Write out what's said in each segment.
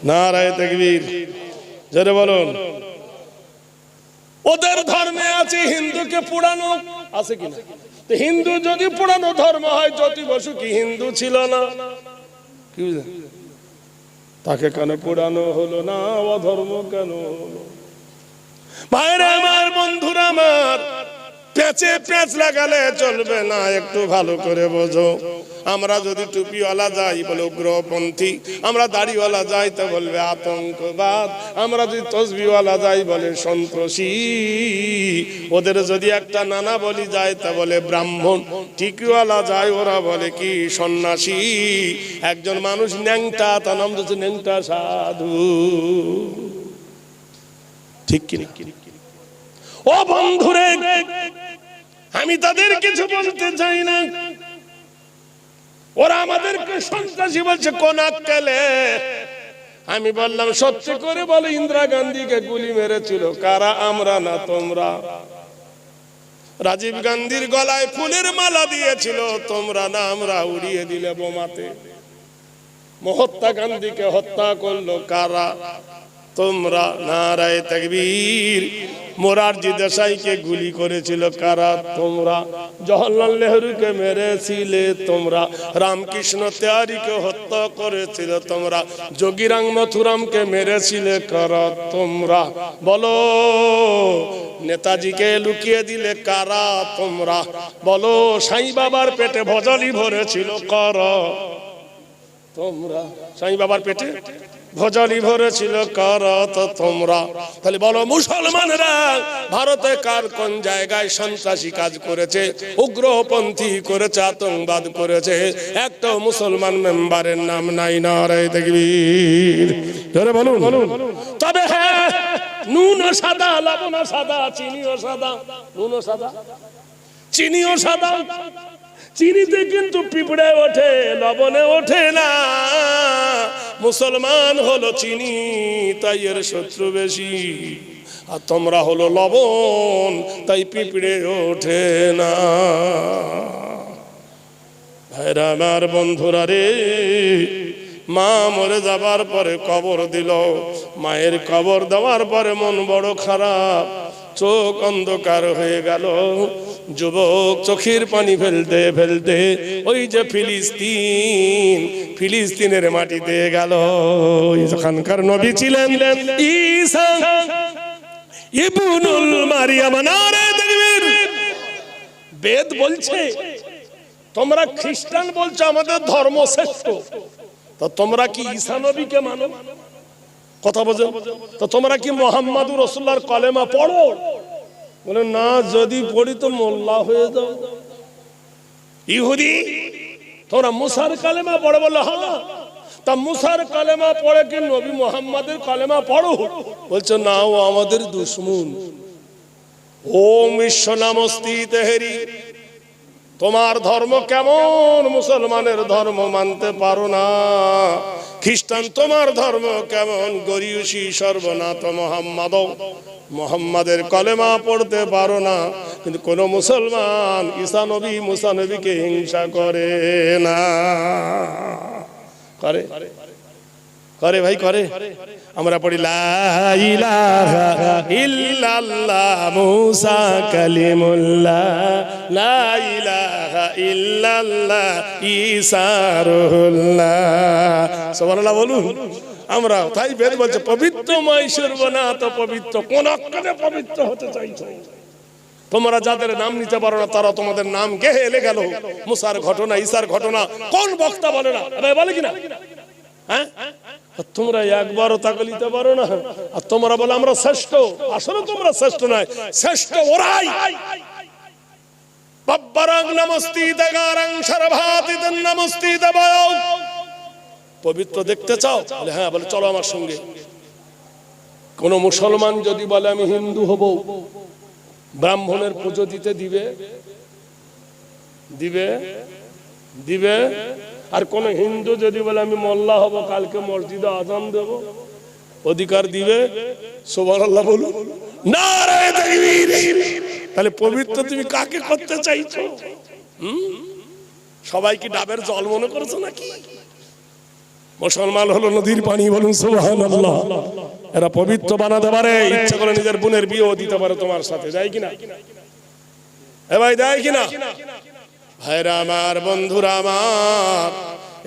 নারায়ে তাকবীর, জোরে বলুন। ওদের ধর্মে আছে হিন্দুকে পোড়ানো, আছে কিনা? তো হিন্দু যদি পোড়ানো ধর্ম হয়, জ্যোতি বসু কি হিন্দু ছিল না? কি বুঝলেন? তাকে কেন পোড়ানো হলো না? অধর্ম কেন হলো? ভাইরা আমার, বন্ধুরা আমার, পেঁচে পেঁচ লাগালে চলবে না, একটু ভালো করে বোঝো। আমরা যদি টুপিওয়ালা যাই বলে উগ্রপন্থী, আমরা দাড়িওয়ালা যাই তা বলবে আতঙ্কবাদ, আমরা যদি তসবিওয়ালা যাই বলে সন্ত্রাসী, ওদের যদি একটা নানা বলি যায় তা বলে ব্রাহ্মণ, টিকিওয়ালা যায় ওরা বলে কি সন্ন্যাসী। একজন মানুষ ন্যাংটা, তার নাম হচ্ছে ন্যাংটা সাধু, ঠিক কি? ও বন্ধুরে, আমি তাদের কিছু বলতে চাই না, ওরা আমাদেরকে সন্ত্রাসী বলছে কোন আক্কেলে? আমি বললাম সত্যি করে বলো, ইন্দিরা গান্ধীকে গুলি মেরেছিল কারা? আমরা না তোমরা? রাজীব গান্ধীর গলায় ফুলের মালা দিয়েছিল তোমরা না আমরা? উড়িয়ে দিলে বোমাতে। মহাত্মা গান্ধীকে হত্যা করলো কারা? তোমরা। নারায়ে তাকবীর। মোরারজি দেশাইকে গুলি করেছিল কারা? তোমরা। জওহরলাল নেহরুকে মেরেছিলে তোমরা। রামকৃষ্ণ তেওয়ারিকে হত্যা করেছিল তোমরা। যোগীরাম মথুরামকে মেরেছিলে কারা? তোমরা। বলো, নেতাজিকে লুকিয়ে দিলে কারা? তোমরা। বলো, সাই বাবার পেটে ভজালি ভরেছিল কারা? তোমরা। সাই বাবার পেটে ভজালি ভরেছিল কারা? তো তোমরা। তাহলে বলো, মুসলমানরা ভারতে কার কোন জায়গায় সন্ত্রাসী কাজ করেছে, উগ্রপন্থী করেছে, আতঙ্কবাদ করেছে? একটা মুসলমান মেম্বারের নাম নাই। নারায়ে তাকবীর, জোরে বলুন। তবে হ্যাঁ, নুনও সাদা, লবণও সাদা, চিনিও সাদা। নুনও সাদা, চিনিও সাদা। চিনিতে কিন্তু পিঁপড়ে ওঠে, লবণে ওঠে না। মুসলমান হলো চিনি, তাই এর শত্রু বেশি। আর তোমরা হলো লবণ, তাই পিঁপড়ে ওঠে না। ভাইরা আমার, বন্ধুরা রে, মা মরে যাবার পরে কবর দিল। মায়ের কবর দেওয়ার পরে মন বড় খারাপ, চোখ অন্ধকার হয়ে গেল। যুবক চোখের পানি ফেলতে ফেলতে ওই যে ফিলিস্তিন, ফিলিস্তিনের মাটিতে গেল। ওখানকার নবী ছিলেন ঈসা ইবনুল মারিয়াম। নারায়ে তাকবীর। বেদ বলছে, তোমরা খ্রিস্টান বলছো আমাদের ধর্ম শ্রেষ্ঠ, তো তোমরা কি ঈসা নবীকে মানো? কথা বোঝো তো? তোমরা কি মুহাম্মাদুর রাসূলুল্লাহর কলেমা পড়ো? বলে না, যদি পড়ি তো মোল্লা হয়ে যাও। ইহুদি, তোমরা মুসার কালেমা পড়ো? বলে হ্যাঁ। তা মুসার কালেমা পড়ে কি নবী মুহাম্মাদের কালেমা পড়ো? বলছে না, ও আমাদের দুশমন। ওম বিশ্ব নামস্তি তেহেরি। তোমার ধর্ম কেমন? মুসলমানের ধর্ম মানতে পারো না। খ্রিস্টান, তোমার ধর্ম কেমন? গরিয়সী সর্বনাথ মোহাম্মদ, মোহাম্মদের কলেমা পড়তে পারো না। কিন্তু কোন মুসলমান ঈসা নবী, মুসা নবীকে হিংসা করে না। করে? করে ভাই, করে। আমরা পড়ি লা ইলাহা ইল্লাল্লাহ মুসা কালিমুল্লাহ, লা ইলাহা ইল্লাল্লাহ ঈসা রুহুল্লাহ। সুবহানাল্লাহ বলুন। আমরা তাই বেদ বলছে পবিত্রময় সর্বনাথ পবিত্র। কোন অক্ষরে পবিত্র হতে চাইছো? তোমরা যাদের নাম নিতে পারো না, তারা তোমাদের নাম কে এলে গেল। মুসার ঘটনা, ঈসার ঘটনা কোন বক্তা বলে না? বলে কিনা? হ্যাঁ, তোমরা একবারও তাকে নিতে পারো না, আর তোমরা বলে আমরা শ্রেষ্ঠ। আসলে তোমরা শ্রেষ্ঠ নয়, শ্রেষ্ঠ ওরাই। বাব্বারাং নমস্তি দেগারাং সর্বাতিদন নমস্তি দেবায়। পবিত্র দেখতে চাও? বলে হ্যাঁ। বলে চলো আমার সঙ্গে। কোন মুসলমান যদি বলে আমি হিন্দু হব, ব্রাহ্মণের পুজো দিতে দিবে? দিবে? দিবে? আর কোন হিন্দু যদি বলে আমি মোল্লা হব, কালকে মসজিদে আযান দেব, অধিকার দিবে? সুবহানাল্লাহ বলুন। নারায়ে তাকবীর। তাহলে পবিত্র তুমি কাকে করতে চাইছো? সবাই কি ডাবের জল মনে করছো নাকি? মুসলমান হলো নদীর পানি, বলুন সুবহানাল্লাহ। এরা পবিত্র বানাতে পারে, ইচ্ছা করে নিজের বোনের বিয়েও দিতে পারে তোমার সাথে, যায় কিনা? এ ভাই দেয় কিনা? ভাইরা আমার, বন্ধুরা আমার,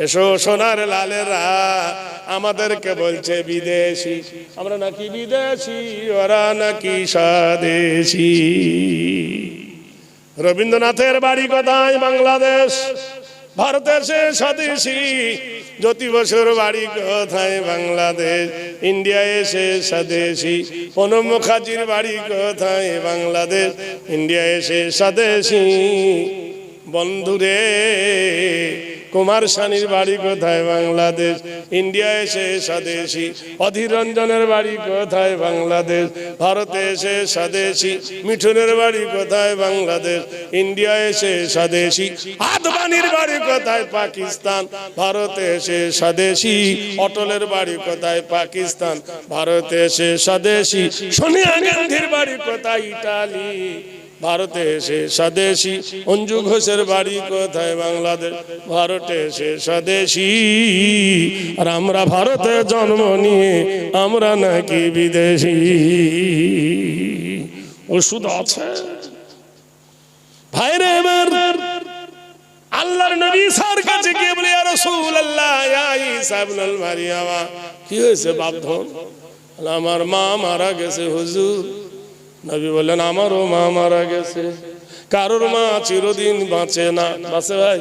এসো সোনার লালেরা, আমাদেরকে বলছে বিদেশি, আমরা নাকি বিদেশি, ওরা নাকি স্বদেশি। রবীন্দ্রনাথের বাড়ি কোথায়? বাংলাদেশ। ভারতের সে স্বদেশি। জ্যোতি বসুর বাড়ি কোথায়? বাংলাদেশ। ইন্ডিয়ায় এসে স্বদেশি। প্রণব মুখার্জির বাড়ি কোথায়? বাংলাদেশ। ইন্ডিয়ায় এসে স্বদেশি। বন্ধুরে, কুমার শানির বাড়ি কোথায়? বাংলাদেশ। ইন্ডিয়া এসে স্বদেশি। অধীর রঞ্জনের বাড়ি কোথায়? বাংলাদেশ। ভারতে এসে স্বদেশি। মিঠুনের বাড়ি কোথায়? বাংলাদেশ। ইন্ডিয়া এসে স্বদেশি। আদবানির বাড়ি কোথায়? পাকিস্তান। ভারতে এসে স্বদেশি। অটলের বাড়ি কোথায়? পাকিস্তান। ভারতে এসে স্বদেশি। সোনিয়া গান্ধীর বাড়ি কোথায়? ইটালি। ভারতে এসে স্বদেশি। অঞ্জু ঘোষের বাড়ি কোথায়? বাংলাদেশ। ভারতে এসে স্বদেশি। আর আমরা ভারতে জন্ম নিয়ে আমরা নাকি বিদেশি। ওষুধ আছে ভাইরে আমার। আল্লাহর নবী ঈসার কাছে গিয়ে বলে, ইয়া রাসূলুল্লাহ, ইয়া ঈসা ইবনুল মারইয়াম, কি হয়েছে বাপধন? আমার মা মারা গেছে হুজুর। নবী বললেন, আমারও মা মারা গেছে। কারোর মা চিরদিন বাঁচে না। বাঁচে ভাই?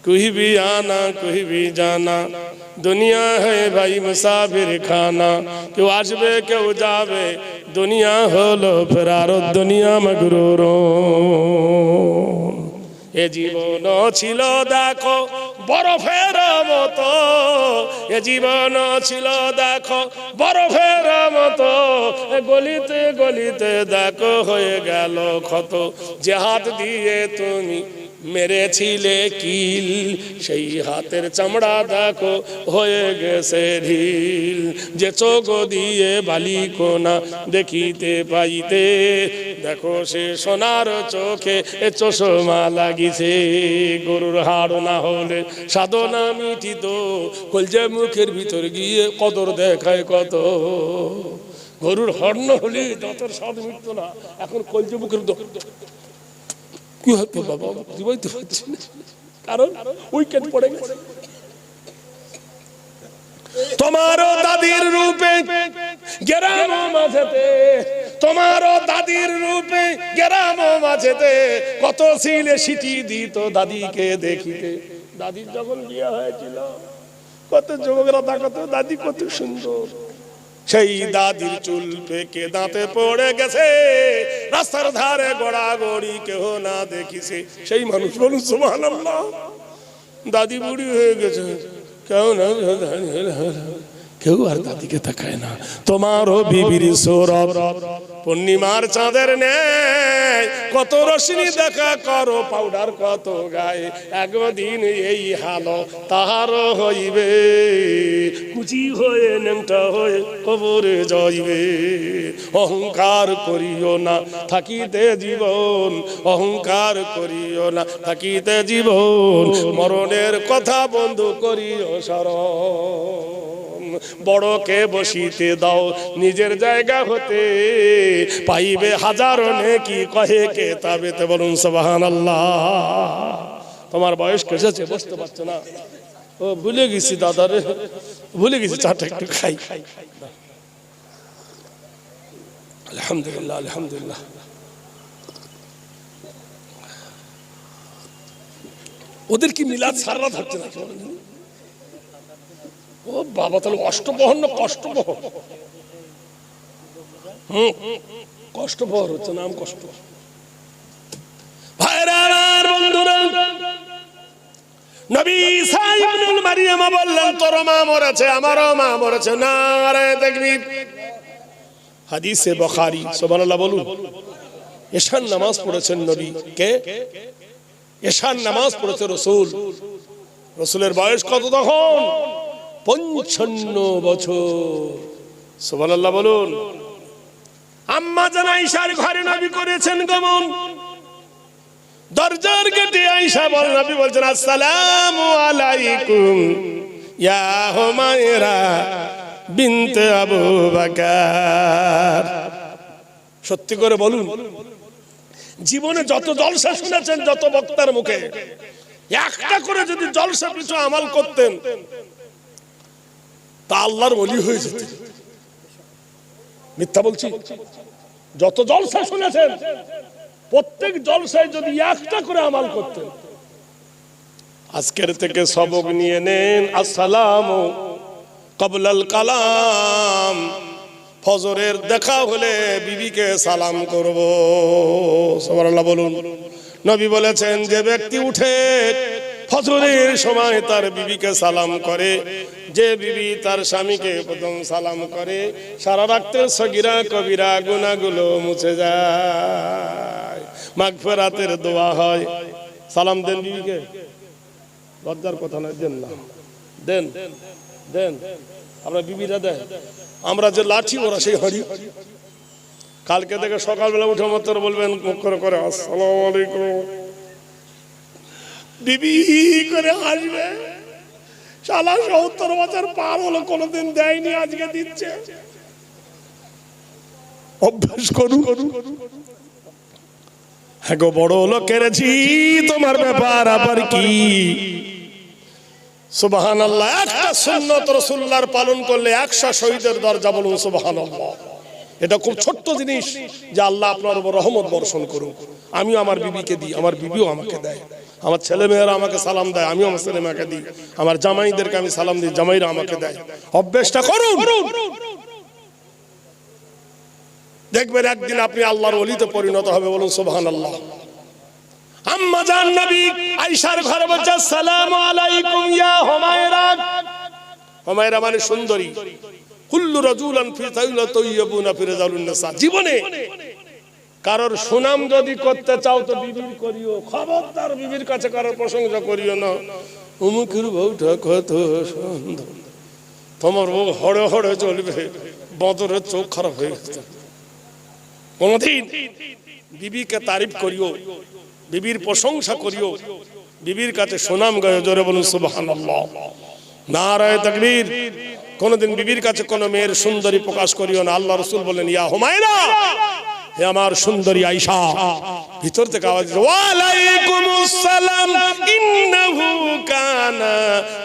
কোই ভি আনা কোই ভি জানা, দুনিয়া হ্যায় ভাই মুসাফির খানা। কেউ আসবে কেউ যাবে, দুনিয়া হলো ফেরার দুনিয়া মগরুর। এ জীবন ছিল দেখো বরফের মতো, এ জীবন ছিল দেখো বরফের মতো, গলিতে গলিতে দেখো হয়ে গেল ক্ষত। যে হাত দিয়ে তুমি মেরেছিলে কিল, সেই হাতের চামড়া দেখো হয়ে গেছে ঢিল। যে চোখ দিয়ে বালিকোনা দেখিতে পাইতে, দেখো সে সোনার চোখে এ চশমা লাগিছে। গরুর হাড় না হলে সাধনা মিটিত, কলজে মুখের ভিতর গিয়ে কদর দেখায় কত। গরুর হাড় না হলে দাঁতের স্বাদ মিটত না, এখন কলজে মুখের কি হতো বাবা, জীবইতে পারছি না, কারণ উইকেট পড়ে গেছে। তোমারও দাদির রূপে গ্রাম মাঝেতে, তোমারও দাদির রূপে গ্রাম মাঝেতে, কত ছিলে সিটি দিত দাদিকে দেখিতে। দাদির যখন বিয়ে হয়েছিল কত যুবকরা তাকাতো, দাদি কত সুন্দর। সেই দাদির চুল পেকে দাঁতে পড়ে গেছে, রাস্তার ধারে গড়াগড়ি কেউ না দেখিছে। সেই মানুষ বলুন সুবহানাল্লাহ। দাদি বুড়ি হয়ে গেছে, কেউ না, কেউ আর দাদিকে তাকায় না। তোমারও বিবির সৌরভ পূর্ণিমার চাঁদের ন্যায়, কত রশ্মি দেখা করো পাউডার কত গায়ে। একদিন এই হালো তাহারও হইবে, কুচি হয়ে ন্যাংটা হয়ে কবরে যাইবে। অহংকার করিও না থাকিতে জীবন, অহংকার করিও না থাকিতে জীবন। মরণের কথা বন্ধু করিও স্মরণ, বড়কে বসিতে দাও নিজের জায়গা হতে, পাইবে হাজারো নেকি কহে কে তাবেতে। বলুন সুবহানাল্লাহ। তোমার বয়স কেসেছে, বসতে পারছো না। ও ভুলে গেছি দাদারে, ভুলে গেছি, চাটা একটু খাই। আলহামদুলিল্লাহ আলহামদুলিল্লাহ। ওদের কি মিলাদ সারা থাকছে না? ও বাবা, তাহলে অষ্টপ্রহর না কষ্টপ্রহর? কষ্টপ্রহর হচ্ছে, নাম কষ্ট। ভাইরা আমার, বন্ধুরা, নবী ঈসা ইবনুল মারইয়াম বললেন, তোর মা মরেছে, আমারও মা মরেছে। নারায়ে তাকবীর। হাদিসে বুখারী। সুবহানাল্লাহ বলুন। এশার নামাজ পড়েছেন নবী কে? এশার নামাজ পড়েছে রাসূল। রাসূলের বয়স কত তখন? 55 বছর। সুবহানাল্লাহ বলুন। আম্মা জান আয়েশার ঘরে নবী করেছেন গমন। দরজার গেটে আয়েশা বল, নবী বলছেন, আসসালামু আলাইকুম ইয়া হুমায়রা বিনতে আবু বকর। সত্যি করে বলুন, জীবনে যত জলসা শুনেছেন যত বক্তার মুখে, একটা করে যদি জলসা পিছু আমল করতেন তা আল্লাহর ওলি হয়ে যেতেন। মিথ্যা বলছি? যত জলসা শুনেছেন প্রত্যেক জলসায় যদি একটা করে আমল করতেন। আজকের থেকে সবক নিয়ে নেন। আসসালামু ক্বাবলাল কালাম, ফজরের দেখা হলে বিবিকে সালাম করব। সুবহানাল্লাহ বলুন। নবী বলেছেন যে ব্যক্তি উঠে ফজরের সময় তার বিবিকে সালাম করে, যে বিবি তার স্বামীকে প্রথম সালাম করে, সারা রাতের সগীরা কবিরা গুনাহগুলো মুছে যায়, মাগফিরাতের দোয়া হয়। সালাম দেন বিবিকে, লজ্জার কথা নয়, দেন না, দেন দেন। আমরা বিবিরা দেয়, আমরা যে লাঠি ওরা সেই হাড়ি। কালকে থেকে সকালবেলা উঠে মাত্র বলবেন মুখ করে করে আসসালামু আলাইকুম, বিবি করে আসবে। শালা ৭০ বছর পার হলো, কোনোদিন দেয়নি, আজকে দিচ্ছে। অভ্যাস করুন। হ্যাঁ গো, বড় লোকের ঝি তোমার ব্যাপার আবার কি। সুবহানাল্লাহ। একটা সুন্নত রাসূলুল্লাহর পালন করলে ১০০ শহীদের দরজা। বলুন সুবহানাল্লাহ। এটা খুব ছোট্ট জিনিস যে আল্লাহ আপনার উপর রহমত বর্ষণ করুন। আমিও আমার বিবিকে দিই, আমার বিবিও আমাকে দেয়, আমার ছেলে মেয়েরা আমাকে সালাম দেয়, আমিও আমার ছেলে মেয়েকে দিই, আমার জামাইদেরকে আমি সালাম দিই, জামাইরা আমাকে দেয়। অভ্যাসটা করুন, দেখবেন একদিন আপনি আল্লাহর ওলিতে পরিণত হবে। বলুন সুবহানাল্লাহ। আম্মা জান নবী আয়েশার ঘরে বলছে আসসালামু আলাইকুম ইয়া হুমায়রা। হুমায়রা মানে সুন্দরী। কুল্লু রাজুলান ফি তাইলা তাইয়্যিবুনা ফি রিজালুন নিসা। জীবনে কারোর সুনাম যদি করতে চাও তো বিবির করিও, খবরদার বিবির কাছে কারোর প্রশংসা করিও না। অমুকের বউটা কত সুন্দর, তোমার বউ হড়ে হড়ে চলবে, বদরের চোখ খারাপ হয়ে গেছে। কোনদিন বিবিকে তারিফ করিও, বিবির প্রশংসা করিও, বিবির কাছে সুনাম গায়। জোরে বলুন সুবহানাল্লাহ, নারায়ে তাকবীর। কোনদিন বিবির কাছে কোন মেয়ের সুন্দরী প্রকাশ করিও না। আল্লাহ রাসূল বলেন ইয়া হুমায়রা, হে আমার সুন্দরী আয়েশা। ভিতর থেকে আওয়াজ, ওয়া আলাইকুমুস সালাম ইন্নাহু কানা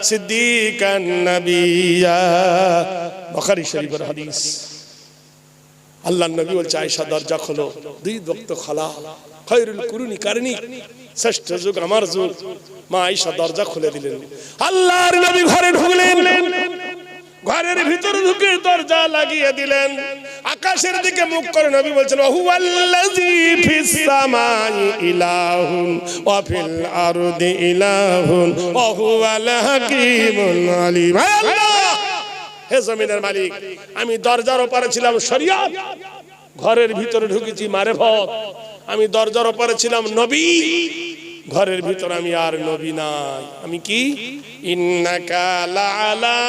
সিদ্দিকান নাবিয়্যা। বুখারী শরীফের হাদিস। আল্লাহর নবী বলছে আয়েশা দরজা খোলো, দুই ওয়াক্ত খালা, খায়রুল কুরুনি কারনি, শ্রেষ্ঠ যুগ আমার যুগ। মা আয়েশা দরজা খুলে দিলেন। আল্লাহর নবী ঘরে ঢুকলেন, ঘরের ভিতরে ঢুকে দরজা লাগিয়ে দিলেন। আকাশের দিকে মুখ করে নবী বলছেন হুয়াল্লাযী ফিস সামাই ইলাহুন ওয়া ফিল আরদি ইলাহুন ওয়া হুয়াল হাকীমুল আলীম। আল্লাহ, হে জমিনের মালিক, আমি দরজার ওপারে ছিলাম শরীয়ত, ঘরের ভিতরে ঢুকেছি মারেফত। আমি দরজার ওপারে ছিলাম নবী, ঘরের ভিতর আমি আর নবী নাই। আমি কি? ইন্নাকা লাআলা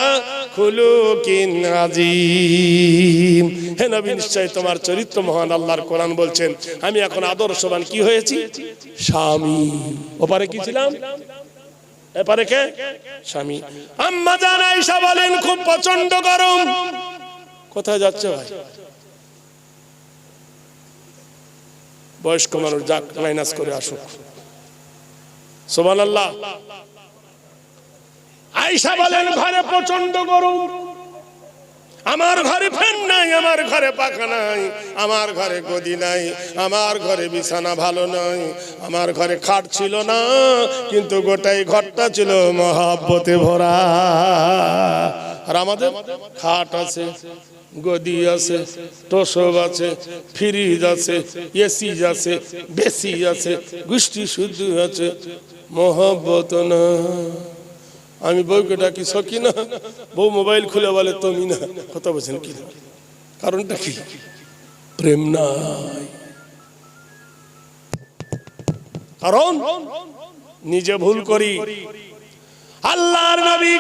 খুলুকিন আযীম। হে নবী, নিশ্চয় তোমার চরিত্র মহান। আল্লাহর কোরআন বলছেন আমি এখন আদর্শবান কি হয়েছি? স্বামী। ওপারে কি ছিলাম? এপারে কে? স্বামী। আম্মা জান আয়েশা বলেন খুব প্রচন্ড গরম। কোথায় যাচ্ছে ভাই? বয়স্ক মানুষ যাক, মাইনাস করে আসুক। সুবহানাল্লাহ। আয়েশা বলেন ঘরে প্রচন্ড গরম, আমার ঘরে ফ্যান নাই, আমার ঘরে পাখা নাই, আমার ঘরে গদি নাই, আমার ঘরে বিছানা ভালো নাই, আমার ঘরে খাট ছিল না, কিন্তু গোটাই ঘরটা ছিল মহব্বতে ভরা। আর আমাদের খাট আছে, গদি আছে, তোষক আছে, ফ্রিজ আছে, এসি আছে, বেসি আছে, গুষ্টি শুদ্ধ আছে, মহব্বত না। আমি বউকে ডাকি সকিনা, বউ মোবাইল খুলে বলে তুমি না। কথা বলছেন কি? কারণটা কি? প্রেম নাই। কারণ নিজে ভুল করি। আল্লাহর নবী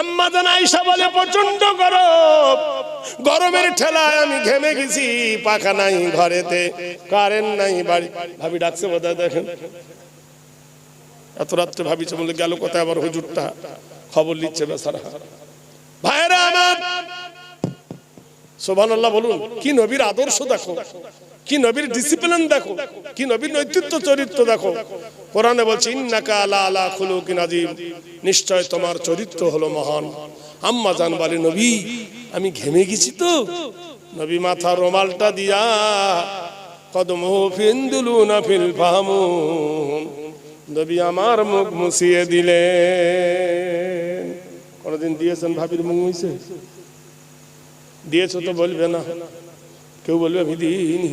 আম্মা জান আয়েশা বলে প্রচন্ড গরম, গরমের ঠেলায় আমি ঘেমে গেছি। পাখা নাই ঘরেতে, কারেন্ট নাই বাড়ি। ভাবি ডাকছে বোধহয়, দেখেন এত রাত্রে ভাবি বলে গেল কোথায় আবার হুজুরটা। খবর নিচ্ছে বেচারা। ভাইরা আমার, সুবহানাল্লাহ বলুন। কি নবীর আদর্শ দেখো, কি নবীর ডিসিপ্লিন দেখো, কি নবীর নৈতিত্ব চরিত্র দেখো। কোরআনে বলছে ইন্নাকা আলা খুলুকিন আযীম, নিশ্চয় তোমার চরিত্র হলো মহান। আম্মা জান বলে নবী আমি ঘেমে গেছি তো, নবী মাথার রুমালটা দিয়া কদমহু ফিনদুলুনা ফিল ফাহমুন, নবী আমার মুখ মুছিয়ে দিলেন। কোনদিন দিয়েছেন ভাবির মুখ মুছে? দিয়েছো তো বলবে না, কেউ বলবে আমি দিইনি।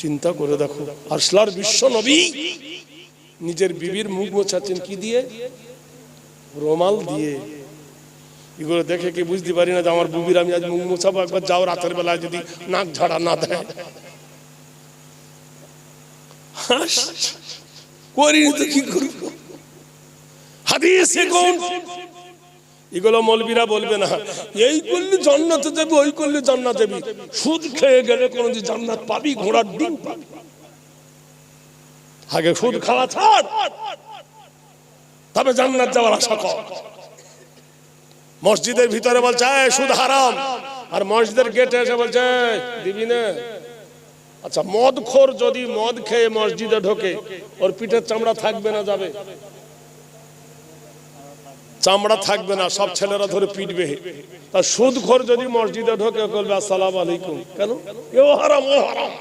চিন্তা করে দেখো, আসলার বিশ্ব নবী নিজের বিবির মুখ মোছাচ্ছেন কি দিয়ে? রুমাল দিয়ে। এগুলো দেখে কি বুঝতে পারি না যে আমার বুবির আমি আজ মুখ মোছাবো? একবার যাও রাতের বেলায় যদি নাক ঝাড়া না দেয়, করিনি তো কি করব? হাদিসে কোন এগুলো মৌলবীরা বলবে না এই করলে জান্নাতে যাবি, ওই করলে জান্নাতে যাবি। সুদ খেয়ে গেলে কোনদিন জান্নাত পাবি? ঘোড়ার ডিম পাবি। আগে সুদ খাওয়া ছাড়, তবে জান্নাত যাওয়ার আশা কর। মসজিদের ভিতরে বলছে সুদ হারাম, আর মসজিদের গেটে এসে বলছে দিবি না। আচ্ছা, মদখোর যদি মদ খেয়ে মসজিদে ঢোকে, ওর পিঠের চামড়া থাকবে না যাবে? চামড়া থাকবে না, সব ছেলেরা ধরে পিটবে। তা সুদখোর যদি মসজিদে ঢোকে বলবে আসসালামু আলাইকুম, কেন? এও হারাম ও হারাম।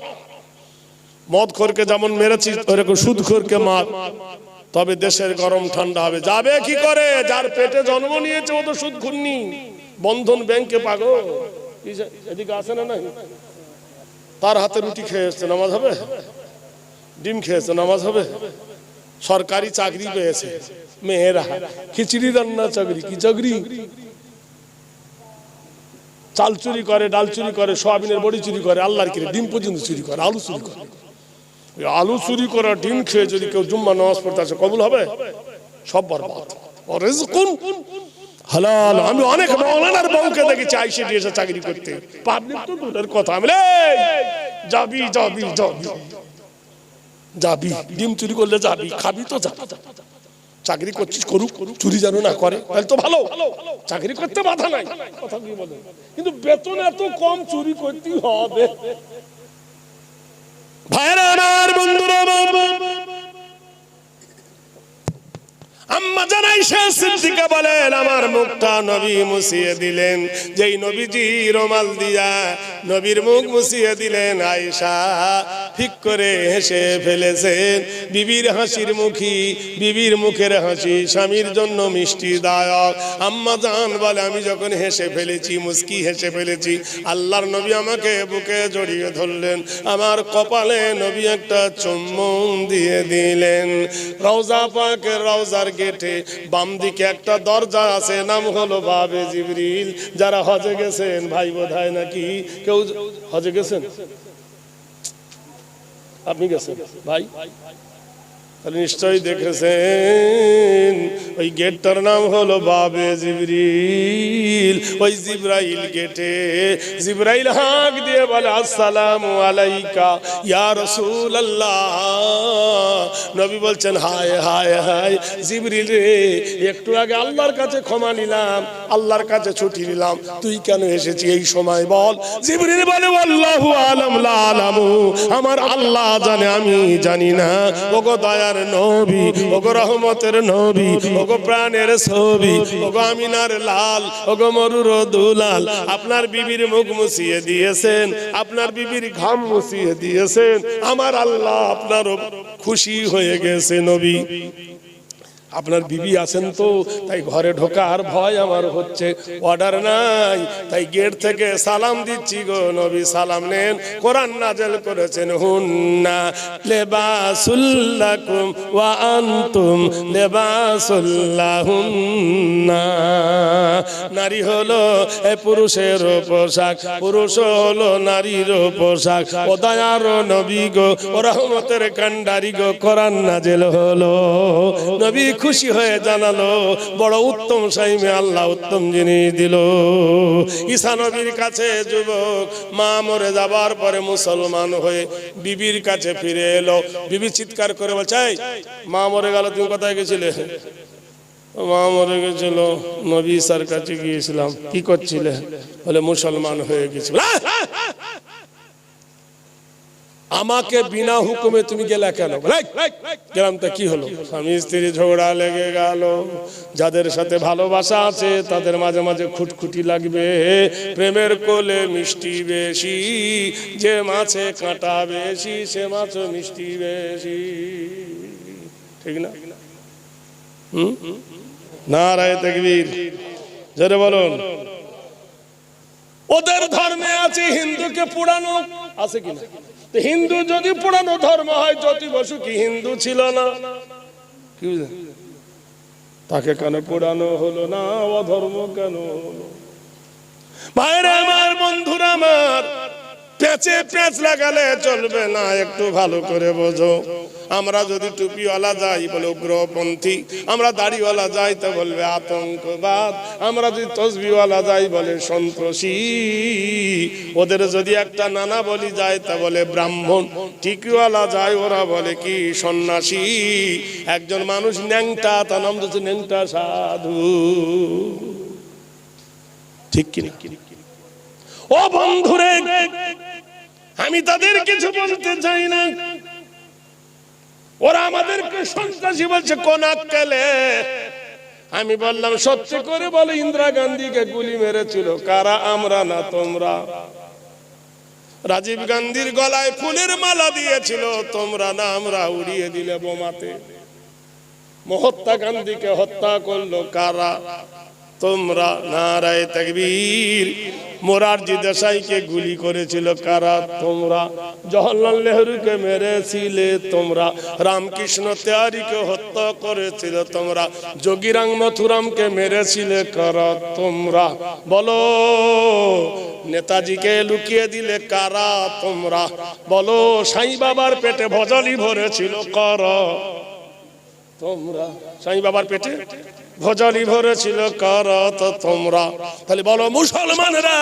মদখোরকে যেমন মেরেছি ওরকম সুদখোরকে মার, তবে দেশের গরম ঠান্ডা হবে। যাবে কি করে? যার পেটে জন্ম নিয়েছে ও তো সুদখোর নি। বন্ধন ব্যাংকে পাগল, এদিকে আসে না নাই? তার হাতে রুটি খেয়ে এসছে, নামাজ হবে? ডিম খেয়েছে, নামাজ হবে? সরকারি চাকরি পেয়েছে মেয়েরা, খিচুড়ি রান্না চাকরি। কি চাকরি? চাল চুরি করে, ডাল চুরি করে, সোয়াবিনের বড়ি চুরি করে, আল্লাহর কি ডিম পর্যন্ত চুরি করে, আলু চুরি করে। আলু চুরি করা ডিম খেয়ে যদি কেউ জুম্মা নামাজ পড়তে আসে কবুল হবে? সব বরবাদ। হালাল। আমি অনেক মাওলানার বউকে দেখেছি আইসিডি এসে চাকরি করতে। পাবলিক তো দূরের কথা, আমি যাবি যাবি যাবি যাবি, ডিম চুরি করলে যাবি, খাবি তো যাবি। চাকরি করছিস করুক, চুরি যেন না করে, তাহলে তো ভালো। চাকরি করতে বাধা নাই, কথা কি বলে, কিন্তু বেতন এত কম, চুরি করতে হবে। ভাইরা আমার, বন্ধুরা, আম্মা জানাই সিদ্দিকা বলেন আমার মুখটা নবী মুছিয়ে দিলেন। যেই নবীজি রুমাল দিয়া নবীর মুখ মুছিয়ে দিলেন, আয়েশা ঠিক করে হেসে ফেলেছেন। বিবির হাসির মুখী, বিবির মুখের হাসি স্বামীর জন্য মিষ্টিদায়ক। আম্মা জান বলে আমি যখন হেসে ফেলেছি, মুস্কি হেসে ফেলেছি, আল্লাহর নবী আমাকে বুকে জড়িয়ে ধরলেন, আমার কপালে নবী একটা চুম্বন দিয়ে দিলেন। রওজা পাকের রওজার গেটে বাম দিকে একটা দরজা আছে, নাম হলো বাবে জিবরিল। যারা হজে গেছেন, ভাই বোধহয় নাকি কেউ হজে গেছেন? আপনি গেছেন ভাই? তাহলে নিশ্চয়ই দেখেছেন ওই গেটটার নাম হলো বাবে জিবরিল। ওই জিবরাইল গেটে জিবরাইল হাঁক দিয়ে বলে আসসালামু আলাইকা ইয়া রাসূলুল্লাহ। নবী বলছেন হায় হায় হায় জিবরিল রে, একটু আগে আল্লাহর কাছে ক্ষমা নিলাম, আল্লাহর কাছে ছুটি নিলাম, তুই কেন এসেছিস এই সময় বল? জিবরিল বলে আল্লাহু আলাম লা আলামু, আমার আল্লাহ জানে আমি জানি না। ওগো দয়ার নবী, ওগো রহমতের নবী, ওগো প্রাণের ছবি, ওগো আমিনার লাল, ওগো মরুর দুলাল, আপনার বিবির মুখ মুছিয়ে দিয়েছেন, আপনার বিবির ঘাম মুছিয়ে দিয়েছেন, আমার আল্লাহ আপনারও খুশি হয়ে গেছে। নবী আপনার বিবি আছেন তো, তাই ঘরে ঢোকার ভয় আমার হচ্ছে, অর্ডার নাই, তাই গেট থেকে সালাম দিচ্ছি গো নবী, সালাম নেন। কোরআন নাযিল করেছেন হুন্না লিবাসুল লাকুম ওয়া আনতুম লিবাসুল লাহুন্না। নারী হলো পুরুষের পোশাক, পুরুষ হলো নারীর পোশাক। ও দয়ার নবী গো, ও রহমতের কান্ডারি গো, কোরআন নাযিল হলো, নবী খুশি হয়ে জানালো বড় উত্তম সাইমে আল্লাহ উত্তম জিনিস দিল। ঈসা নবীর কাছে যুবক মা মরে যাবার পরে মুসলমান হয়ে বিবির কাছে ফিরে এলো। বিবি চিৎকার করে বলছে, মা মরে গেল, তুমি কোথায় গেছিলে? মা মরে গেছিল, নবী ঈসার কাছে গিয়েছিলাম। কি করছিলে? বলে মুসলমান হয়ে গেছি। আমাকে বিনা হুকুমে তুমি গেলে কেন? গেলাম তো কি হলো? স্বামী স্ত্রী ঝগড়া লেগে গেল। যাদের সাথে ভালোবাসা আছে তাদের মাঝে মাঝে খুঁটখুঁটি লাগবে। প্রেমের কোলে মিষ্টি বেশি, যে মাছে কাঁটা বেশি সে মাছও মিষ্টি বেশি। ঠিক না? নারায়ে তাকবীর, জোরে বলুন। ওদের ধর্মে আছে হিন্দুকে পোড়ানো, আছে কিনা? হিন্দু যদি পুরানো ধর্ম হয়, জ্যোতি বসু কি হিন্দু ছিল না? কি বুঝলেন? তাকে কেন পোড়ানো হলো না? অধর্ম কেন হলো? ভাইরা আমার, বন্ধুরা আমার, পেঁচে পেঁচ লাগালে চলবে না, একটু ভালো করে বোঝো। আমরা যদি টুপিওয়ালা যাই বলে উগ্রপন্থী, আমরা দাড়িওয়ালা যাই তা বলবে আতঙ্কবাদ, আমরা যদি তসবিওয়ালা যাই বলে সন্ত্রাসী, ওদের যদি একটা নানা বলি যায় তা বলে ব্রাহ্মণ, টিকিওয়ালা যায় ওরা বলে কি সন্ন্যাসী। একজন মানুষ ন্যাংটা, তার নাম হচ্ছে ন্যাংটা সাধু। ঠিক কি? ও বন্ধুরে, আমি তাদের কিছু বলতে চাই না। ওরা আমাদেরকে সন্ত্রাসী বলছে কোন আক্কেলে? আমি বললাম সত্যি করে বলো, ইন্দিরা গান্ধীকে গুলি মেরেছিল কারা? আমরা না তোমরা। রাজীব গান্ধীর গলায় ফুলের মালা দিয়েছিল তোমরা না আমরা? উড়িয়ে দিলে বোমাতে। মহাত্মা গান্ধীকে হত্যা করলো কারা? তোমরা। নারায়ে তাকবীর। মোরারজি দেশাইকে গুলি করেছিল কারা? তোমরা। জওহরলাল নেহরুকে মেরেছিলে তোমরা। রামকৃষ্ণ তেওয়ারিকে হত্যা করেছিল তোমরা। যোগীরাম মথুরামকে মেরেছিলে কারা? তোমরা। বলো, নেতাজিকে লুকিয়ে দিলে কারা? তোমরা। বলো, সাই বাবার পেটে ভজালি ভরেছিল কারা? তোমরা। সাই বাবার পেটে ভজালি ভরেছিল কারা? তো তোমরা। তাহলে বলো, মুসলমানরা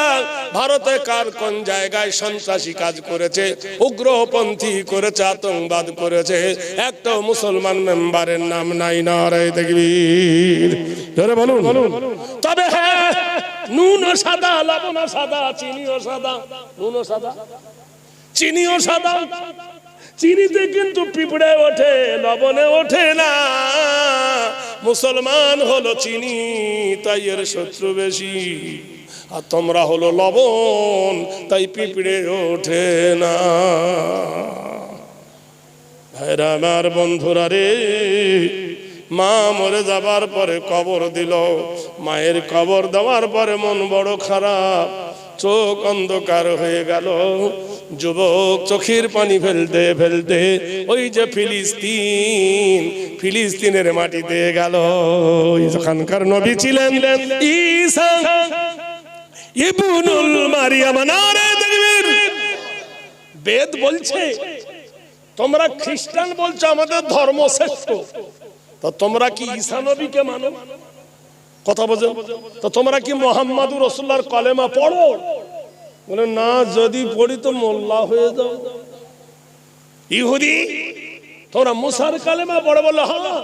ভারতে কার কোন জায়গায় সন্ত্রাসী কাজ করেছে, উগ্রপন্থী করেছে, আতঙ্কবাদ করেছে? একটা মুসলমান মেম্বারের নাম নাই। নারায়ে তাকবীর, জোরে বলুন। তবে হ্যাঁ, নুনও সাদা, লবণও সাদা, চিনিও সাদা। নুনও সাদা, চিনিও সাদা। চিনিতে কিন্তু পিঁপড়ে ওঠে, লবণে ওঠে না। মুসলমান হলো চিনি, তাই এর শত্রু বেশি। আর তোমরা হলো লবণ, তাই পিঁপড়ে ওঠে না। ভাইরা আমার, বন্ধুরা রে, মা মরে যাবার পরে কবর দিল। মায়ের কবর দেওয়ার পরে মন বড় খারাপ, চোখ অন্ধকার হয়ে গেল। যুবক চোখের পানি ফেলতে ফেলতে ওই যে ফিলিস্তিনের মাটিতে গেল। ওখানকার নবী ছিলেন ঈসা ইবনুল মারিয়াম। নারায়ে তাকবীর। বেদ বলছে, তোমরা খ্রিস্টান বলছো আমাদের ধর্ম শ্রেষ্ঠ, তো তোমরা কি ঈসা নবীকে মানো? কথা বোঝো তো? তোমরা কি মুহাম্মাদুর রাসূলুল্লাহর কলেমা পড়ো? বলে না, যদি পড়ি তো মোল্লা হয়ে যাও। ইহুদি, তোমরা মুসার কালেমা পড়ো? বলে হ্যাঁ।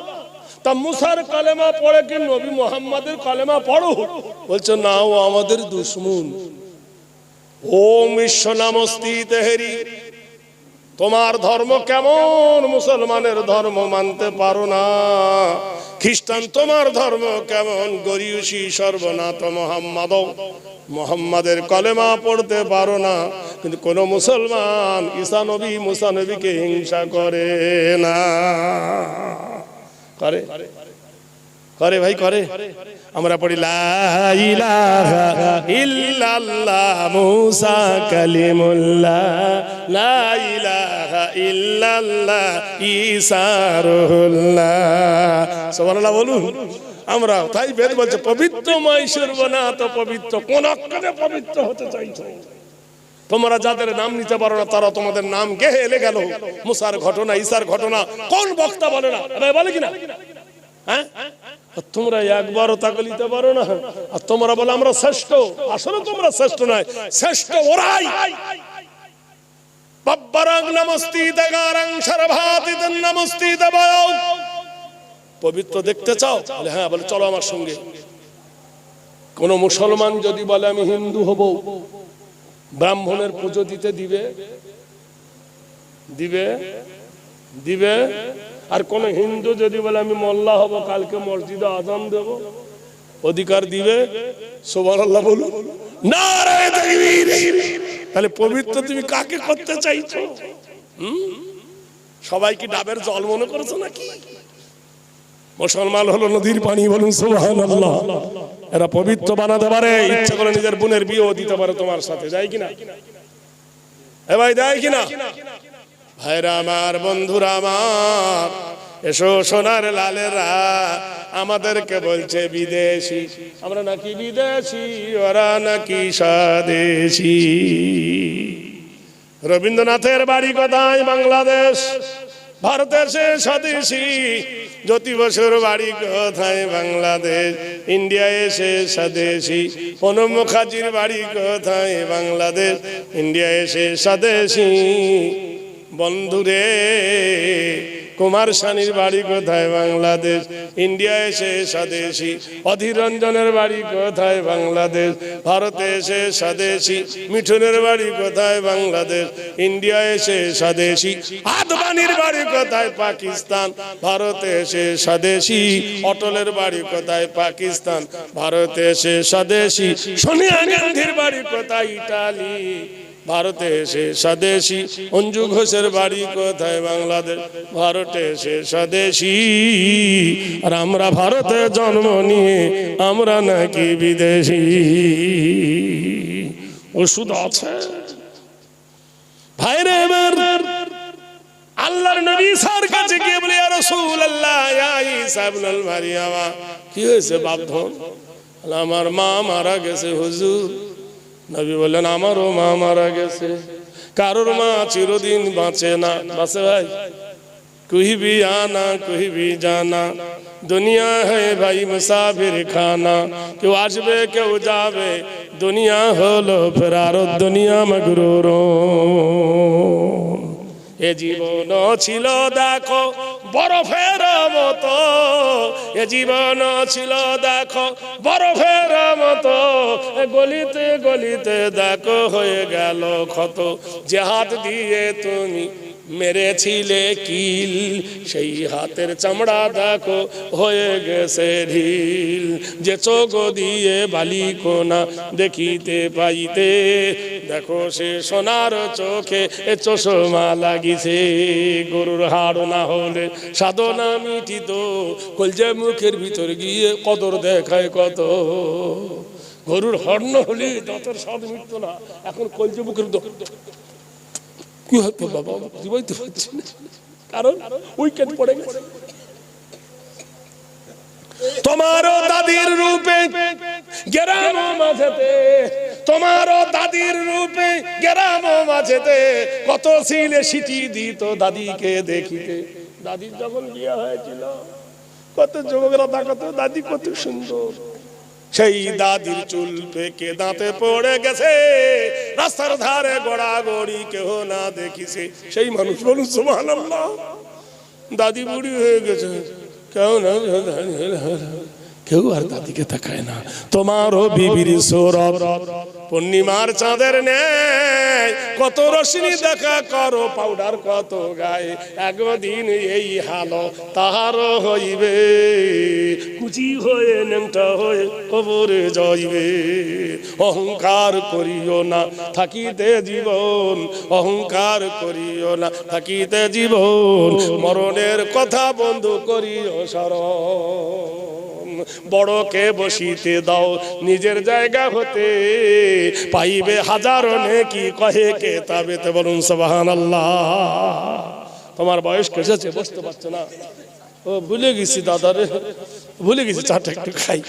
তা মুসার কালেমা পড়ে কি নবী মুহাম্মাদের কালেমা পড়ো? বলছে না, ও আমাদের দুশমন। ওম বিশ্ব নামস্তি তেহরি। তোমার ধর্ম কেমন? মুসলমানের ধর্ম মানতে পারো না। খ্রিস্টান, তোমার ধর্ম কেমন? গরিয়সী সর্বনাথ মোহাম্মদ, মোহাম্মদের কলেমা পড়তে পারো না। কিন্তু কোন মুসলমান ঈসা নবী, মুসা নবীকে হিংসা করে না। করে? করে ভাই, করে। আমরা পড়ি লা ইলাহা ইল্লাল্লাহ মুসা কালিমুল্লাহ, লা ইলাহা ইল্লাল্লাহ ঈসা রুহুল্লাহ। সুবহানাল্লাহ বলুন। আমরা তাই বেদ বলছে পবিত্রময় সর্বনাথ পবিত্র। কোন অক্ষরে পবিত্র হতে চাইছো? তোমরা যাদের নাম নিতে পারো না তারা তোমাদের নাম কে এলে গেল। মুসার ঘটনা, ঈসার ঘটনা কোন বক্তা বলে না? বলে কিনা? হ্যাঁ, তোমরা একবারও তাকে নিতে পারো না। আর তোমরা বলে আমরা শ্রেষ্ঠ। আসলে তোমরা শ্রেষ্ঠ নয়, শ্রেষ্ঠ ওরাই। বাব্বারাং নমস্তি দেগারাং সর্বাতিদন নমস্তি দেবায়। পবিত্র দেখতে চাও? বলে হ্যাঁ। বলে চলো আমার সঙ্গে। কোন মুসলমান যদি বলে আমি হিন্দু হব, ব্রাহ্মণের পুজো দিতে দিবে? দিবে? দিবে? আর কোন হিন্দু যদি বলে আমি মোল্লা হব, কালকে মসজিদে আজান দেব, অধিকার দিবে? সুবহানাল্লাহ বলুন। নারে তাকবীর। তাহলে পবিত্র তুমি কাকে করতে চাইছো? সবাই কি ডাবের জল মনে করেছো নাকি? মুসলমান হলো নদীর পানি, বলুন সুবহানাল্লাহ। এরা পবিত্র বানাতে পারে, ইচ্ছা করে নিজের বোনের বিয়েও দিতে পারে তোমার সাথে, যায় কিনা? এ ভাই দেয় কিনা? ভাইরা আমার, বন্ধুরা আমার, এসো সোনার লালেরা, আমাদেরকে বলছে বিদেশি, আমরা নাকি বিদেশি, ওরা নাকি স্বদেশি। রবীন্দ্রনাথের বাড়ি কোথায়? বাংলাদেশ। ভারতের সে স্বদেশি। জ্যোতি বসুর বাড়ি কোথায়? বাংলাদেশ। ইন্ডিয়া এসে স্বদেশি। প্রণব মুখার্জির বাড়ি কোথায়? বাংলাদেশ। ইন্ডিয়া এসে স্বদেশি। বন্ধুরে, কুমার শানির বাড়ি কোথায়? বাংলাদেশ। ইন্ডিয়া এসে স্বদেশি। অধীর রঞ্জনের বাড়ি কোথায়? বাংলাদেশ। ভারতে এসে স্বদেশি। মিঠুনের বাড়ি কোথায়? বাংলাদেশ। ইন্ডিয়া এসে স্বদেশি। আদবানির বাড়ি কোথায়? পাকিস্তান। ভারতে এসে স্বদেশি। অটলের বাড়ি কোথায়? পাকিস্তান। ভারতে এসে স্বদেশি। সোনিয়া গান্ধীর বাড়ি কোথায়? ইটালি। ভারতে এসে স্বদেশি। অঞ্জু ঘোষের বাড়ি কোথায়? বাংলাদেশ। ভারতে এসে স্বদেশি। আর আমরা ভারতে জন্ম নিয়ে আমরা নাকি বিদেশি। ওষুধ আছে ভাইরে আমার। আল্লাহর নবী ঈসার কাছে গিয়ে বলে ইয়া রাসূলুল্লাহ, ইয়া ঈসা ইবনুল মারইয়াম, কি হয়েছে বাপধন? আমার মা মারা গেছে হুজুর। নবী বললেন আমারও মা মারা গেছে। কারোর মা চিরদিন বাঁচে না। বাঁচে ভাই? কোই ভি আনা কোই ভি জানা, দুনিয়া হ্যায় ভাই মুসাফির খানা। কেউ আসবে কেউ যাবে, দুনিয়া হলো ফেরার দুনিয়া মগরুর। এ জীবন ছিল দেখো বরফের মতো, এ জীবন ছিল দেখো বরফের মতো, গলিতে গলিতে দেখো হয়ে গেল ক্ষত। যে হাত দিয়ে তুমি মেরেছিলে কিল, সেই হাতের চামড়া দেখো হয়ে গেছে ঢিল। যে চোখ দিয়ে বালিকোনা দেখিতে পাইতে, দেখো সে সোনার চোখে এ চশমা লাগিছে। গরুর হাড় না হলে সাধনা মিটিত, কলজে মুখের ভিতর গিয়ে কদর দেখায় কত। গরুর হর্ণ হলে দাঁতের স্বাদ মিটতো না, এখন কলজে মুখের কি হতো বাবা জীবাইতে পারছি না, কারণ উইকেট পড়ে গেছে। তোমারও দাদির রূপে গ্রাম মাঝেতে, তোমারও দাদির রূপে গ্রাম মাঝেতে, কত ছিলে সিটি দিত দাদিকে দেখিতে। দাদির যখন বিয়ে হয়েছিল কত যুবকরা তাকাতো দাদি কত সুন্দর। সেই দাদির চুল পেকে দাঁতে পড়ে গেছে, রাস্তার ধারে গড়াগড়ি কেউ না দেখিছে। সেই মানুষ বলুন সুবহানাল্লাহ। দাদি বুড়ি হয়ে গেছে, কেউ না, কেউ আর দাদিকে তাকায় না। তোমারও বিবির সৌরভ পূর্ণিমার চাঁদের ন্যায়, কত রশ্মি দেখা করো পাউডার কত গায়ে। একদিন এই হালো তাহারও হইবে, কুচি হয়ে নেংটা হয়ে কবরে যাইবে। অহংকার করিও না থাকিতে জীবন, অহংকার করিও না থাকিতে জীবন। মরণের কথা বন্ধু করিও স্মরণ, বড়কে বসিতে দাও নিজের জায়গা হতে, পাইবে হাজারো নেকি কহে কেতাবেতে। বলুন সুবহানাল্লাহ। তোমার বয়স কেসেছে বসতে পারছো না, ও ভুলে গেছি দাদারে, ভুলে গেছি, চাটা একটু খাই।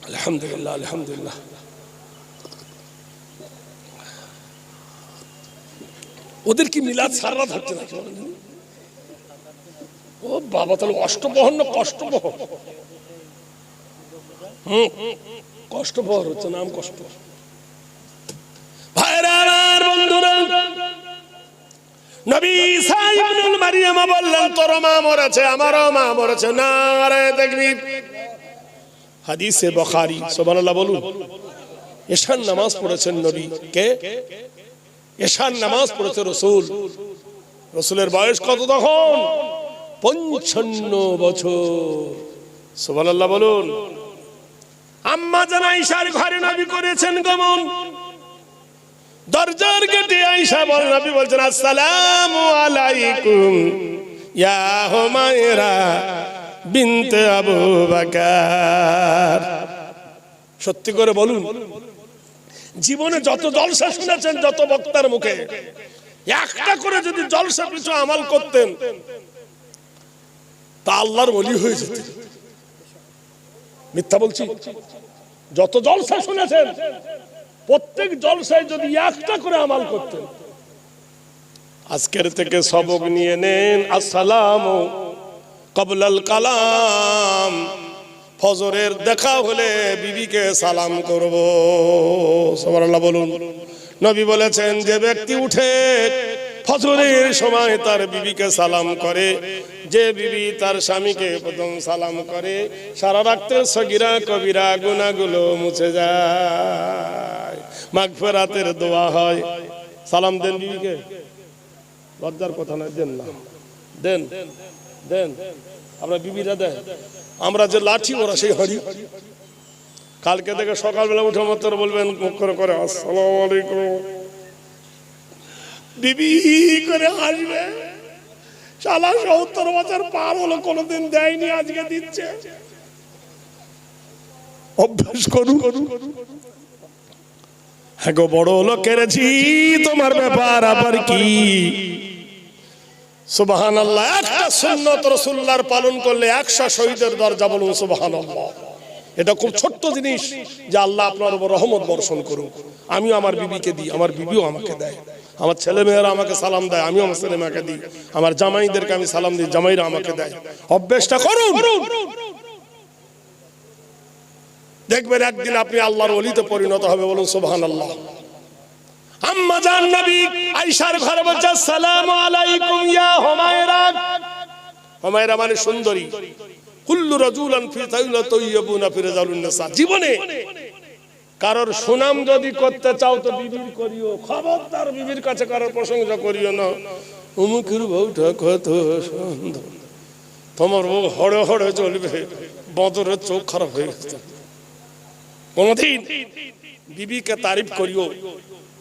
আলহামদুলিল্লাহ আলহামদুলিল্লাহ। ওদের কি মিলাদ সারা থাকছে না? ও বাবা, তাহলে অষ্টপ্রহর না কষ্টপ্রহর? কষ্টপ্রহর হচ্ছে, নাম কষ্ট। ভাইরা আমার, বন্ধুরা, নবী ঈসা ইবনুল মারিয়াম বললেন তোর মা মরেছে, আমারও মা মরেছে, নারে তাকবীর। হাদিসে বুখারী, সুবহানাল্লাহ বলুন। এশার নামাজ পড়েছেন নবী কে? এশার নামাজ পড়েছে রাসূল। রাসূলের বয়স কত তখন? 55 বছর। সুবহানাল্লাহ বলুন। আম্মা জান আয়েশার ঘরে নবী করেছেন গমন। দরজার গেটে আয়েশা বল, নবী বলছেন আসসালামু আলাইকুম ইয়া হুমায়রা বিনতে আবু বকর। সত্যি করে বলুন, জীবনে যত জলসা শুনেছেন, যত বক্তার মুখে, একটা করে যদি জলসা পিছু আমল করতেন তা আল্লাহর ওলি হয়ে যেতেন। মিথ্যা বলছি? যত জলসা শুনেছেন, প্রত্যেক জলসায় যদি একটা করে আমল করতেন। আজকের থেকে সবক নিয়ে নেন। আসসালামু ক্বাবলাল কালাম। ফজরের দেখা হলে বিবিকে সালাম করব। সুবহানাল্লাহ বলুন। নবী বলেছেন যে ব্যক্তি উঠে ফজরের সময় তার বিবিকে সালাম করে, যে বিবি তার স্বামীকে প্রথম সালাম করে, সারা রাতের সগীরা কবিরা গুনাহগুলো মুছে যায়, মাগফিরাতের দোয়া হয়। সালাম দেন বিবিকে, লজ্জার কথা না, দেন না, দেন দেন। আমরা বিবিরা দেন, আমরা যে লাঠি ওরা সেই হরি। কালকে থেকে সকালবেলা উঠে মাত্র বলবেন মুখ করে করে আসসালামু আলাইকুম, বিবি করে আসবে। শালা 70 বছর পার হলো, কোনোদিন দেয়নি, আজকে দিচ্ছে। অভ্যাস করুন। হ্যাঁ গো, বড় লোকেরছি তোমার ব্যাপার আবার কি। সুবহানাল্লাহ। একটা সুন্নাত রাসূলুল্লাহর পালন করলে 100 শহীদের দরজা। বলুন সুবহানাল্লাহ। এটা খুব ছোট্ট জিনিস যে আল্লাহ আপনার উপর রহমত বর্ষণ করুন। আমিও আমার বিবিকে দিই, আমার বিবিও আমাকে দেয়। আমার ছেলে মেয়েরা আমাকে সালাম দেয়, আমিও আমার ছেলে মেয়েকে দিই। আমার জামাইদেরকে আমি সালাম দিই, জামাইরা আমাকে দেয়। অভ্যাসটা করুন, দেখবেন একদিন আপনি আল্লাহর ওলিতে পরিণত হবে। বলুন সুবহানাল্লাহ। আম্মা জান নবী আয়েশার ঘরে বলছে আসসালামু আলাইকুম ইয়া হুমায়রা। হুমায়রা মানে সুন্দরী। কুল্লু রাজুলান ফি তাইলা তাইয়্যিবুনা ফি রাজালুন নিসা। জীবনে কারোর সুনাম যদি করতে চাও তো বিবির করিও, খবরদার বিবির কাছে কারোর প্রশংসা করিও না। অমুকের বউটা কত সুন্দর, তোমার বউ হড়ে হড়ে চলবে, বদরের চোখ খারাপ হয়ে গেছে। কোনদিন বিবিকে তারিফ করিও,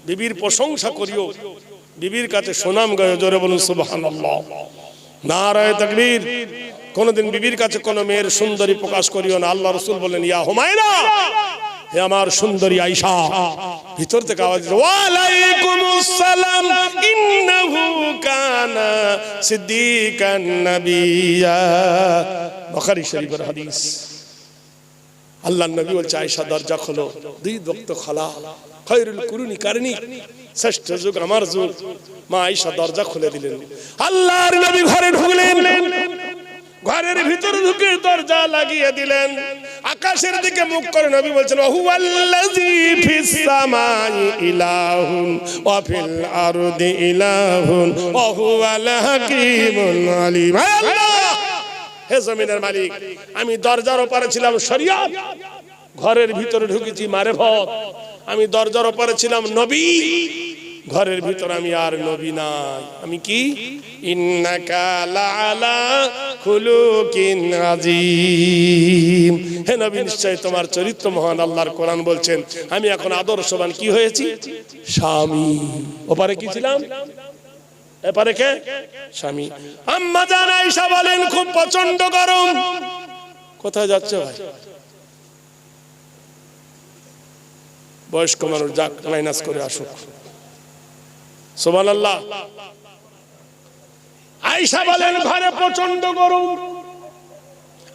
বিবির প্রশংসা করিও, বিবির কাছে সুনাম গায়। জোরে বলুন সুবহানাল্লাহ, নারায়ে তাকবীর। কোনদিন বিবির কাছে কোন মেয়ের সুন্দরী প্রকাশ করিও না। আল্লাহ রাসূল বলেন ইয়া হুমায়রা, হে আমার সুন্দরী আয়েশা। ভিতর থেকে আওয়াজ, ওয়া আলাইকুমুস সালাম ইন্নাহু কানা সিদ্দিকান নাবিয়্যা। বুখারী শরীফের হাদিস। আল্লাহর নবী বলছে আয়েশা দরজা খোলো, 2 ওয়াক্ত খোলা। খায়রুল কুরুনি কারনি, শ্রেষ্ঠ যুগ আমার যুগ। মা আয়েশা দরজা খুলে দিলেন। আল্লাহর নবী ঘরে ঢুকলেন, ঘরের ভিতরে ঢুকে দরজা লাগিয়ে দিলেন। আকাশের দিকে মুখ করে নবী বলছেন হুয়াল্লাযী ফিস সামাই ইলাহুন ওয়া ফিল আরদি ইলাহুন ওয়া হুয়াল হাকীমুল আলীম। আল্লাহ, হে জমিনের মালিক, আমি দরজার ওপারে ছিলাম শরীয়ত, ঘরের ভিতরে ঢুকেছি মারেফত। আমি দরজার ওপারে ছিলাম নবী, ঘরের ভিতর আমি আর নবী নাই। আমি কি? ইন্নাকা লাআলা খুলুকিন আযীম। হে নবী, নিশ্চয় তোমার চরিত্র মহান। আল্লাহর কোরআন বলছেন আমি এখন আদর্শবান কি হয়েছি? স্বামী। ওপারে কি ছিলাম? এপারে কে? স্বামী। আম্মা জান আয়েশা বলেন খুব প্রচন্ড গরম। কোথায় যাচ্ছে ভাই? বয়স্ক মানুষ যাক, মাইনাস করে আসুক। সুবহানাল্লাহ। আয়েশা বলেন ঘরে প্রচন্ড গরম,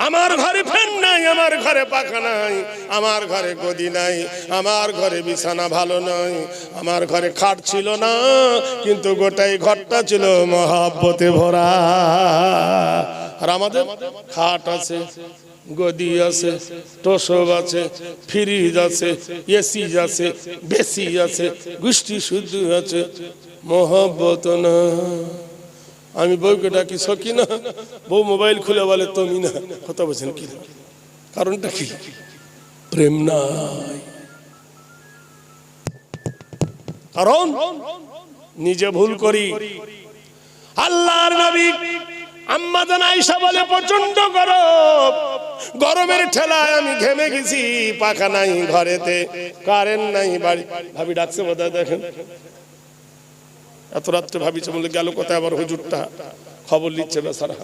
আমার ঘরে ফ্যান নাই, আমার ঘরে পাখা নাই, আমার ঘরে গদি নাই, আমার ঘরে বিছানা ভালো নাই, আমার ঘরে খাট ছিল না, কিন্তু গোটাই ঘরটা ছিল মহব্বতে ভরা। আর আমাদের খাট আছে, গদি আছে, তোষক আছে, ফ্রিজ আছে, এসি আছে, বেসি আছে, গোষ্ঠী শুদ্ধ আছে, মহব্বত না। আমি বউকে ডাকি সকিনা, বউ মোবাইল খুলে বলে তুমি না। কথা বলছেন কি? কারণটা কি? প্রেম নাই। কারণ নিজে ভুল করি। আল্লাহর নবী আম্মা জান আয়েশা বলে প্রচন্ড গরম, গরমের ঠেলায় আমি ঘেমে গেছি, পাখা নাই ঘরেতে, কারেন্ট নাই, বাড়ি ভাবি ডাকছে বোধহয়, দেখেন এত রাত্রে ভাবি বলে গেল কোথায় আবার হুজুরটা, খবর নিচ্ছে বেচারা।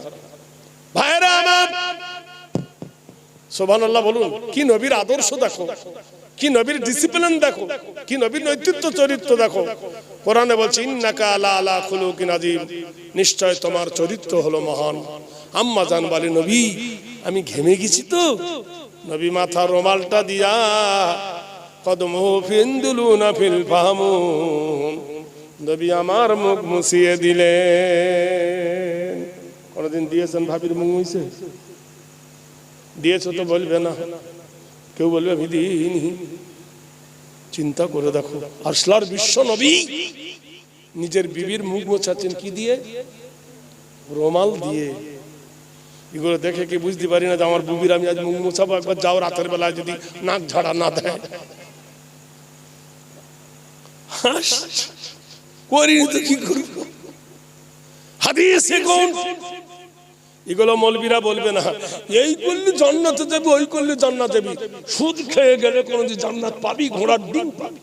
ভাইরা আমার সুবহানাল্লাহ বলুন। কি নবীর আদর্শ দেখো, কি নবীর ডিসিপ্লিন দেখো, কি নবীর নৈতিত্ব চরিত্র দেখো। কোরআনে বলছে ইন্নাকা আলা খুলুকিন আযীম, নিশ্চয় তোমার চরিত্র হলো মহান। আম্মা জান বলে নবী আমি ঘেমে গেছি তো, নবী মাথার রুমালটা দিয়া কদমু ফিনদুলুনা ফিল ফাহমুন, নবী আমার মুখ মুছিয়ে দিলেন। কোনদিন দিয়েছেন ভাবির মুখ মুছে? দিয়েছো তো বলবে না, কেউ বলবে আমি দিইনি। চিন্তা করে দেখো, আসলার বিশ্ব নবী নিজের বিবির মুখ মোছাচ্ছেন কি দিয়ে? রুমাল দিয়ে। এগুলো দেখে কি বুঝতে পারি না যে আমার বুবির আমি আজ মুখ মোছাবো? একবার যাও রাতের বেলায় যদি নাক ঝাড়া না দেয়, করিনি তো কি করব? হাদিসে কোন এগুলো মৌলবীরা বলবে না এই করলে জান্নাতে যাবি, ওই করলে জান্নাতে যাবি। সুদ খেয়ে গেলে কোনদিন জান্নাত পাবি? ঘোড়ার ডিম পাবি।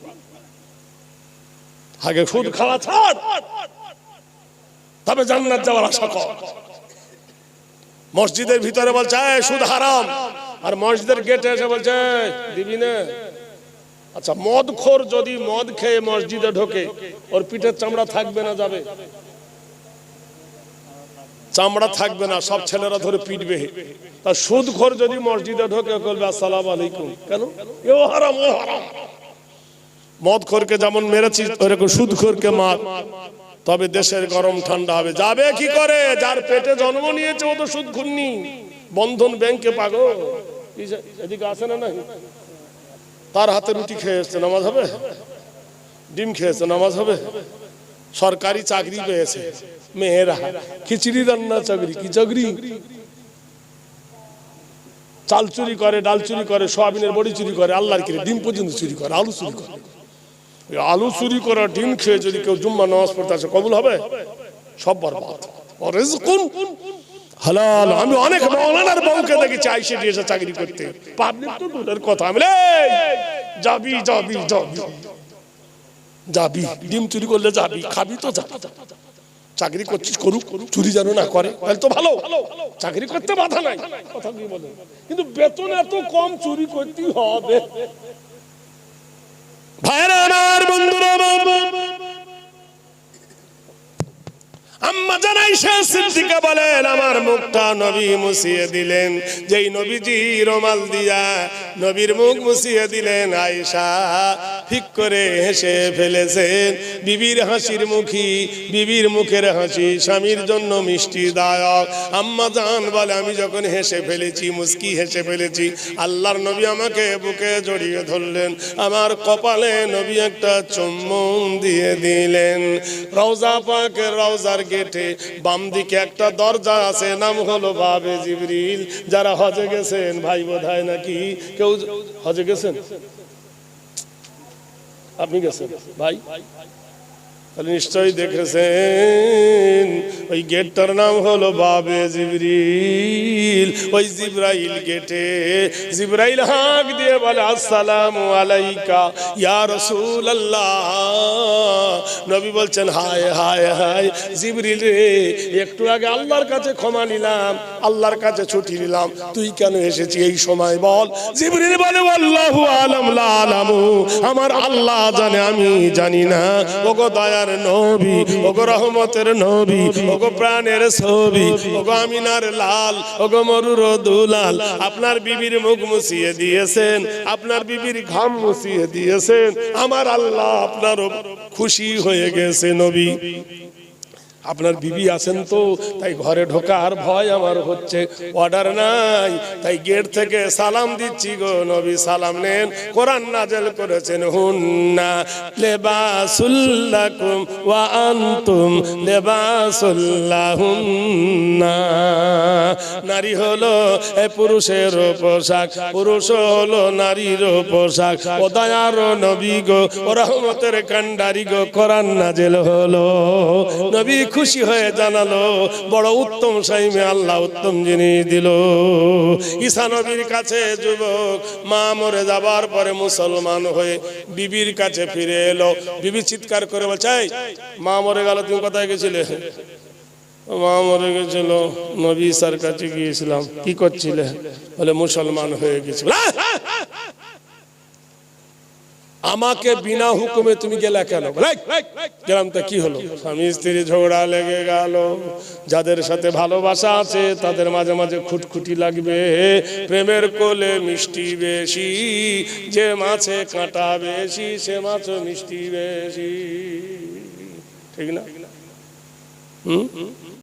আগে সুদ খাওয়া ছাড়, তবে জান্নাত যাওয়ার আশা কর। মসজিদের ভিতরে বলছে সুদ হারাম, আর মসজিদের গেটে এসে বলছে দিবি না। আচ্ছা মদখোর যদি মদ খেয়ে মসজিদে ঢোকে, ওর পিঠের চামড়া থাকবে না যাবে? চামড়া থাকবে না, সব ছেলেরা ধরে পিটবে। তা সুদখোর যদি মসজিদে ঢোকে বলবে আসসালামু আলাইকুম, কেন? এও হারাম ও হারাম। মদখোরকে যেমন মেরেছি ওরকম সুদখোরকে মার, তবে দেশের গরম ঠান্ডা হবে। যাবে কি করে? যার পেটে জন্ম নিয়েছে ও তো সুদখোরনি। বন্ধন ব্যাংকে পাগল, এদিকে আসে না নাই? তার হাতে রুটি খেয়ে এসছে, নামাজ হবে? ডিম খেয়েছে, নামাজ হবে? সরকারি চাকরি পেয়েছে, মেয়েরা খিচুড়ি রান্না চাকরি, কি চাকরি? চাল চুরি করে, ডাল চুরি করে, সোয়াবিনের বড়ি চুরি করে, আল্লাহর কি ডিম পর্যন্ত চুরি করে, আলু চুরি করে। আলু চুরি করা ডিম খেয়ে যদি কেউ জুম্মা নামাজ পড়তে আসে কবুল হবে? সব বরবাদ। হালাল। আমি অনেক মাওলানার বউকে দেখেছি আইসে দিয়েছে চাকরি করতে, পাবলিক তো দূরের কথা। আমি যাবি যাবি যাবি যাবি, ডিম চুরি করলে যাবি, খাবি তো যাবি। চাকরি করছিস করুক, চুরি যেন না করে, তাহলে তো ভালো। চাকরি করতে বাধা নাই, কথা কি বলে, কিন্তু বেতন এত কম, চুরি করতেই হবে। ভাইরা আমার, বন্ধুরা আমার, আম্মা জান আয়েশা সিদ্দিকা বলেন আমার মুখটা নবী মুছিয়ে দিলেন। যেই নবীজি রুমাল দিয়া নবীর মুখ মুছিয়ে দিলেন, আয়েশা ঠিক করে হেসে ফেলেছেন। বিবির হাসির মুখী, বিবির মুখের হাসি স্বামীর জন্য মিষ্টিদায়ক। আম্মা জান বলে আমি যখন হেসে ফেলেছি, মুস্কি হেসে ফেলেছি, আল্লাহর নবী আমাকে বুকে জড়িয়ে ধরলেন, আমার কপালে নবী একটা চুম্বন দিয়ে দিলেন। রওজা পাকের রওজার গেটে বাম দিকে একটা দরজা আছে, নাম হলো বাবে জিবরিল। যারা হজে গেছেন, ভাই বোধহয় নাকি কেউ হজে গেছেন? আপনি গেছেন ভাই? তাহলে নিশ্চয়ই দেখেছেন ওই গেটটার নাম হলো বাবে জিবরিল। ওই জিবরাইল গেটে জিবরাইল হাঁক দিয়ে বলে আসসালামু আলাইকা ইয়া রাসূলুল্লাহ। নবী বলছেন হায় হায় হায় জিবরিল রে, একটু আগে আল্লাহর কাছে ক্ষমা নিলাম, আল্লাহর কাছে ছুটি নিলাম, তুই কেন এসেছিস এই সময় বল? জিবরিল বলে আল্লাহু আলাম লা আলামু, আমার আল্লাহ জানে আমি জানি না। ওগো দয়ার নবী, ওগো রহমতের নবী, ওগো প্রাণের ছবি, ওগো আমিনার লাল, ওগো মরুর দুলাল, আপনার বিবির মুখ মুছিয়ে দিয়েছেন, আপনার বিবির ঘাম মুছিয়ে দিয়েছেন, আমার আল্লাহ আপনারও খুশি হয়ে গেছে নবী। আপনার বিবি আছেন তো, তাই ঘরে ঢোকার ভয় আমার হচ্ছে, অর্ডার নাই, তাই গেট থেকে সালাম দিচ্ছি গো নবী সালাম নেন। কোরআন নাযিল করেছেন হুন্না লিবাসুল লাকুম ওয়া আনতুম লিবাসুল লাহুন্না। নারী হলো পুরুষের পোশাক, পুরুষ হলো নারীর পোশাক। ও দয়ার নবী গো, ও রহমতের কান্ডারি গো, কোরআন নাযিল হলো। নবী খুশি হয়ে জানালো বড় উত্তম সাইমে আল্লাহ উত্তম জিনিস দিল। ঈসা নবীর কাছে যুবক মা মরে যাবার পরে মুসলমান হয়ে বিবির কাছে ফিরে এলো। বিবি চিৎকার করে বলছে, এই মা মরে গেল, তুমি কোথায় গেছিলে? মা মরে গেছিল, নবী ঈসার কাছে গিয়েছিলাম। কি করছিলে? বলে মুসলমান হয়ে গেছিল। আমাকে বিনা হুকুমে তুমি গেলে কেন? গেলাম তো কি হলো? স্বামী স্ত্রী ঝগড়া লেগে গেল। যাদের সাথে ভালোবাসা আছে তাদের মাঝে মাঝে খুঁটখুঁটি লাগবে। প্রেমের কোলে মিষ্টি বেশি, যে মাছে কাঁটা বেশি সে মাছও মিষ্টি বেশি। ঠিক না?